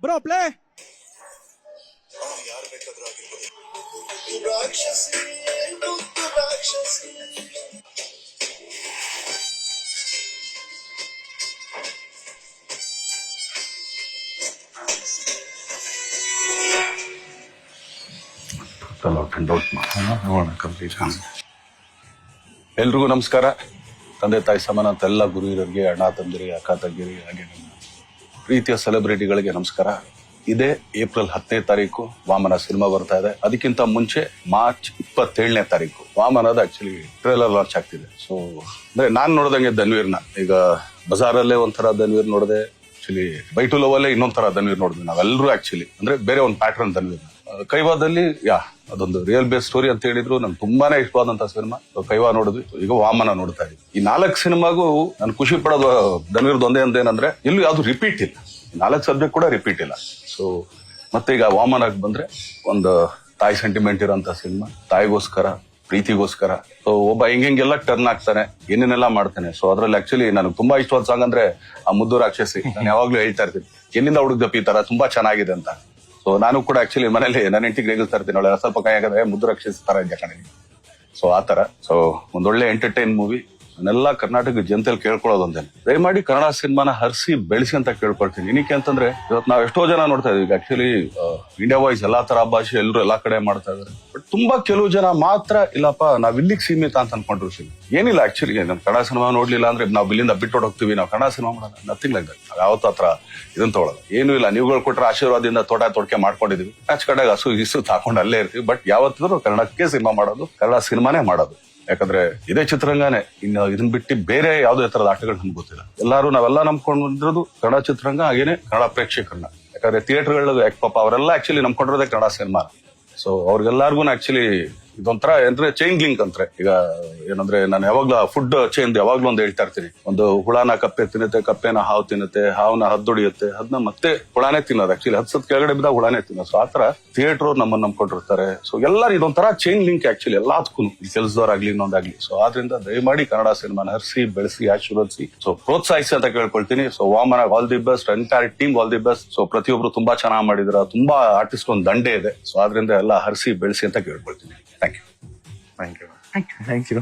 Bro play ಯಾರು ಬೇಕಾದ್ರೂ ಆಗಿರ್ಬೋದು. ರಾಕ್ಷಸಿ ರಾಕ್ಷಸಿ ಎಲ್ರಿಗೂ ನಮಸ್ಕಾರ. ತಂದೆ ತಾಯಿ ಸಮಾನ ಅಂತ ಎಲ್ಲ ಗುರು ಹಿರಿಯರಿಗೆ, ಅಣ್ಣ ತಂದಿರಿ, ಅಕ್ಕ ತಂಗಿರಿ, ಹಾಗೆ ನಮ್ಮ ಪ್ರೀತಿಯ ಸೆಲೆಬ್ರಿಟಿಗಳಿಗೆ ನಮಸ್ಕಾರ. ಇದೇ ಏಪ್ರಿಲ್ 10ನೇ ತಾರೀಕು ವಾಮನ ಸಿನಿಮಾ ಬರ್ತಾ ಇದೆ. ಅದಕ್ಕಿಂತ ಮುಂಚೆ ಮಾರ್ಚ್ 27ನೇ ತಾರೀಕು ವಾಮನದ ಆಕ್ಚುಲಿ ಟ್ರೇಲರ್ ಲಾಂಚ್ ಆಗ್ತಿದೆ. ಸೊ ಅಂದ್ರೆ ನಾನ್ ನೋಡ್ದಂಗೆ ಧನ್ವೀರ್ನ ಈಗ ಬಜಾರಲ್ಲೇ ಒಂಥರ ಧನ್ವೀರ್ ನೋಡಿದೆ, ಆಕ್ಚುಲಿ ಬೈ ಟು ಲವ್ ಅಲ್ಲೇ ಇನ್ನೊಂಥರ ಧನ್ವೀರ್ ನೋಡಿದ್ವಿ ನಾವೆಲ್ಲರೂ. ಆಕ್ಚುಲಿ ಅಂದ್ರೆ ಬೇರೆ ಒಂದು ಪ್ಯಾಟರ್ನ್ ಧನ್ವೀರ್. ಕೈವಾದಲ್ಲಿ ಅದೊಂದು ರಿಯಲ್ ಬೇಸ್ ಸ್ಟೋರಿ ಅಂತ ಹೇಳಿದ್ರು. ನಂಗೆ ತುಂಬಾನೇ ಇಷ್ಟವಾದಂತ ಸಿನಿಮಾ ಕೈವಾ ನೋಡಿದ್ವಿ. ಈಗ ವಾಮನ ನೋಡ್ತಾ ಇದ್ವಿ. ಈ 4 ಸಿನಿಮಾಗೂ ನಾನು ಖುಷಿ ಪಡೋದು ಧನ್ವೀರ್ದು ಒಂದೇ ಅಂತೇನಂದ್ರೆ ಎಲ್ಲೂ ಯಾವ್ದು ರಿಪೀಟ್ ಇಲ್ಲ. 4 ಸಬ್ಜೆಕ್ಟ್ ಕೂಡ ರಿಪೀಟ್ ಇಲ್ಲ. ಸೊ ಮತ್ತೆ ಈಗ ವಾಮನಕ್ಕೆ ಬಂದ್ರೆ ಒಂದು ತಾಯಿ ಸೆಂಟಿಮೆಂಟ್ ಇರೋಂತ ಸಿನಿಮಾ, ತಾಯಿಗೋಸ್ಕರ, ಪ್ರೀತಿಗೋಸ್ಕರ. ಸೊ ಒಬ್ಬ ಹೆಂಗೆಲ್ಲ ಟರ್ನ್ ಆಗ್ತಾನೆ, ಏನೇನೆಲ್ಲ ಮಾಡ್ತಾನೆ. ಸೊ ಅದ್ರಲ್ಲಿ ಆಕ್ಚುಲಿ ನನಗೆ ತುಂಬಾ ಇಷ್ಟವಾದ ಸಾಂಗ್ ಅಂದ್ರೆ ಆ ಮುದ್ದು ರಾಕ್ಷಸಿ. ನಾನು ಯಾವಾಗ್ಲೂ ಹೇಳ್ತಾ ಇರ್ತೀನಿ, ಎಲ್ಲಿಂದ ಹುಡುಗದಪ್ಪ ಈ ತರ ತುಂಬಾ ಚೆನ್ನಾಗಿದೆ ಅಂತ. ಸೊ ನಾನು ಕೂಡ ಆಕ್ಚುಲಿ ಮನೇಲಿ ನನ್ನ ಹೆಂಡತಿಗೆ ರೇಗಿಸ್ತಾ ಇರ್ತೀನಿ, ಅವಳ ಸ್ವಲ್ಪ ಕೈ ಆಗದೆ ಮುದ್ದು ರಾಕ್ಷಸಿ ತರ ಇದೆ ಕಣೆ. ಸೊ ಆತರ. ಸೊ ಒಂದೊಳ್ಳೆ ಎಂಟರ್ಟೈನ್ ಮೂವಿ. ನಾನೆಲ್ಲ ಕರ್ನಾಟಕ ಜನತೆಯಲ್ಲಿ ಕೇಳ್ಕೊಳ್ಳೋದೊಂದೇನೆ, ದಯಮಾಡಿ ಕನ್ನಡ ಸಿನಿಮಾನ ಹರಿಸಿ ಬೆಳೆಸಿ ಅಂತ ಕೇಳ್ಕೊಳ್ತೀನಿ. ಏನಕ್ಕೆ ಅಂತಂದ್ರೆ ಇವತ್ತು ನಾವ್ ಎಷ್ಟೋ ಜನ ನೋಡ್ತಾ ಇದೀವಿ. ಆಕ್ಚುಲಿ ಇಂಡಿಯಾ ವೈಸ್ ಎಲ್ಲಾ ತರ ಭಾಷೆ ಎಲ್ಲರೂ ಎಲ್ಲಾ ಕಡೆ ಮಾಡ್ತಾ ಇದಾರೆ. ಬಟ್ ತುಂಬಾ ಕೆಲವು ಜನ ಮಾತ್ರ ಇಲ್ಲಪ್ಪ ನಾವ್ ಇಲ್ಲಿಗೆ ಸೀಮಿತ ಅಂತ ಅನ್ಕೊಂಡ್ರು. ಏನಿಲ್ಲ, ಆಕ್ಚುಲಿ ನಮ್ ಕನ್ನಡ ಸಿನಿಮಾ ನೋಡ್ಲಿಲ್ಲ ಅಂದ್ರೆ ನಾವ್ ಇಲ್ಲಿಂದ ಬಿಟ್ಟು ಹೋಗ್ತೀವಿ, ನಾವು ಕನ್ನಡ ಸಿನಿಮಾ ಮಾಡೋಣ, ನಥಿಂಗ್ ಲೈಕ್ ದಟ್. ನಾವ್ ಯಾವತ್ತೂ ಹತ್ರ ಇದನ್ನ ತಗೊಳ್ಳೋದು ಏನು ಇಲ್ಲ. ನೀವುಗಳು ಕೊಟ್ರೆ ಆಶೀರ್ವಾದದಿಂದ ತೊಡಕೆ ಮಾಡ್ಕೊಂಡಿದೀವಿ. ಮ್ಯಾಚ್ ಕಡೆಗೆ ಹಸು ಇಸು ಹಾಕೊಂಡು ಅಲ್ಲೇ ಇರ್ತೀವಿ. ಬಟ್ ಯಾವತ್ತಿದ್ರು ಕನ್ನಡಕ್ಕೆ ಸಿನಿಮಾ ಮಾಡೋದು, ಕನ್ನಡ ಸಿನಿಮಾನೇ ಮಾಡೋದು. ಯಾಕಂದ್ರೆ ಇದೇ ಚಿತ್ರರಂಗನೇ. ಇನ್ನು ಇದನ್ ಬಿಟ್ಟು ಬೇರೆ ಯಾವ್ದೇ ತರದ ಆಟಗಳು ನಮ್ಗೆ ಗೊತ್ತಿಲ್ಲ. ನಾವೆಲ್ಲ ನಂಬ್ಕೊಂಡಿರೋದು ಕನ್ನಡ ಚಿತ್ರರಂಗ, ಹಾಗೇನೆ ಕನ್ನಡ ಪ್ರೇಕ್ಷಕರನ್ನ. ಯಾಕಂದ್ರೆ ಥಿಯೇಟರ್ಗಳು ಪಾಪ ಅವರೆಲ್ಲ ಆಕ್ಚುಲಿ ನಂಬ್ಕೊಂಡಿರೋದೇ ಕನ್ನಡ ಸಿನಿಮಾ. ಸೊ ಅವ್ರಿಗೆಲ್ಲಾರ್ಗು ಆಕ್ಚುಲಿ ಇದೊಂಥರ ಅಂದ್ರೆ ಚೈನ್ ಲಿಂಕ್ ಅಂತಾರೆ. ಈಗ ಏನಂದ್ರೆ ನಾನು ಯಾವಾಗ್ಲೂ ಫುಡ್ ಚೈನ್ ಯಾವಾಗ್ಲೂ ಒಂದು ಹೇಳ್ತಾ ಇರ್ತೀನಿ. ಒಂದು ಹುಳನ ಕಪ್ಪೆ ತಿನ್ನುತ್ತೆ, ಕಪ್ಪೆನ ಹಾವು ತಿನ್ನುತ್ತೆ, ಹಾವನ್ನ ಹದ್ದೊಡಿಯುತ್ತೆ, ಅದನ್ನ ಮತ್ತೆ ಹುಳಾನೇ ತಿನ್ನೋದು. ಆಕ್ಚುಲಿ 10 ಸತ್ ಕೆಳಗಡೆ ಬಿದ್ದಾಗ ಹುಳಾನೇ ತಿನ್ನೋದು. ಸೊ ಆತರ ಥಿಯೇಟರ್ ನಮ್ಮನ್ನ ನಂಬ್ಕೊಂಡಿರ್ತಾರೆ. ಸೊ ಎಲ್ಲರೂ ಇದೊಂಥರ ಚೈನ್ ಲಿಂಕ್ ಆಕ್ಚುಲಿ ಎಲ್ಲದಕ್ಕೂ, ಕೆಲಸದವ್ರಾಗ್ಲಿ ಇನ್ನೊಂದಾಗ್ಲಿ. ಸೊ ಆದ್ರಿಂದ ದಯಮಾಡಿ ಕನ್ನಡ ಸಿನಿಮಾನ ಹರಿಸಿ ಬೆಳೆಸಿ ಆಶೀರ್ವದಿಸಿ, ಸೊ ಪ್ರೋತ್ಸಾಹಿಸಿ ಅಂತ ಕೇಳ್ಕೊಳ್ತೀನಿ. So Vamana all the best, entire team all the best. So ಪ್ರತಿಯೊಬ್ರು ತುಂಬಾ ಚೆನ್ನಾಗಿ ಮಾಡಿದ್ರ, ತುಂಬಾ ಆರ್ಟಿಸ್ಟ್ ಒಂದು ದಂಡೆ ಇದೆ. ಸೊ ಆದ್ರಿಂದ ಎಲ್ಲ ಹರಿಸಿ ಬೆಳೆಸಿ ಅಂತ ಕೇಳ್ಕೊಳ್ತೀನಿ. Thank you. Thank you.